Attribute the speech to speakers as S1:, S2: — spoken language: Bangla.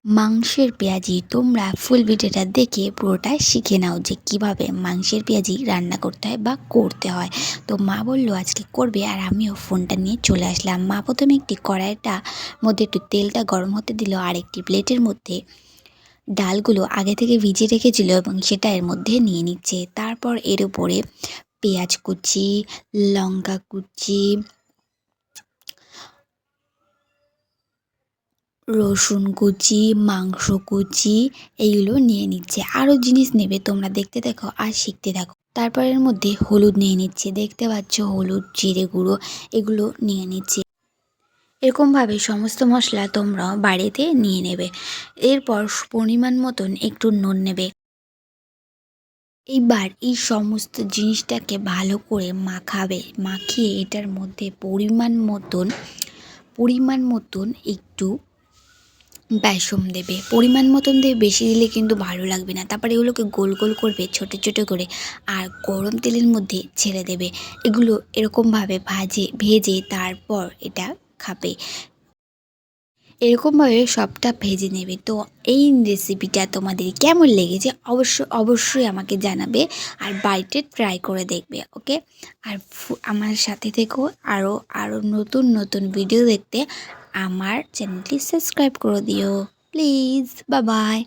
S1: মাংসের পেঁয়াজি তোমরা ফুল ভিডিওটা দেখে পুরোটা শিখে নাও যে কিভাবে মাংসের পেঁয়াজি রান্না করতে হয় বা করতে হয়। তো মা বললো আজকে করবে, আর আমিও ফোনটা নিয়ে চলে আসলাম। মা প্রথমে একটি কড়াইটা মধ্যে একটু তেলটা গরম হতে দিল, আর একটি প্লেটের মধ্যে ডালগুলো আগে থেকে ভিজিয়ে রেখেছিল এবং সেটা এর মধ্যে নিয়ে নিচ্ছে। তারপর এর উপরে পেঁয়াজ কুচি, লঙ্কা কুচি, রসুন কুচি, মাংস কুচি এইগুলো নিয়ে নিচ্ছে। আরও জিনিস নেবে, তোমরা দেখতে থাকো আর শিখতে থাকো। তারপর এর মধ্যে হলুদ নিয়ে নিচ্ছে, দেখতে পাচ্ছ হলুদ, জিরে গুঁড়ো এগুলো নিয়ে নিচ্ছে। এরকমভাবে সমস্ত মশলা তোমরাও বাড়িতে নিয়ে নেবে। এরপর পরিমাণ মতন একটু নুন নেবে। এইবার এই সমস্ত জিনিসটাকে ভালো করে মাখাবে। মাখিয়ে এটার মধ্যে পরিমাণ মতন একটু বেসন দেবে। পরিমাণ মতন দিয়ে বেশি দিলে কিন্তু ভালো লাগবে না। তারপরে এগুলোকে গোল গোল করবে ছোটো ছোটো করে, আর গরম তেলের মধ্যে ছেড়ে দেবে। এগুলো এরকমভাবে ভেজে তারপর এটা খাবে। এরকমভাবে সবটা ভেজে নেবে। তো এই রেসিপিটা তোমাদের কেমন লেগেছে অবশ্যই আমাকে জানাবে, আর বাড়িতে ট্রাই করে দেখবে। ওকে, আর আমার সাথে থেকো। আরও নতুন নতুন ভিডিও দেখতে আমার চ্যানেলটি সাবস্ক্রাইব করে দিও প্লিজ। Bye bye.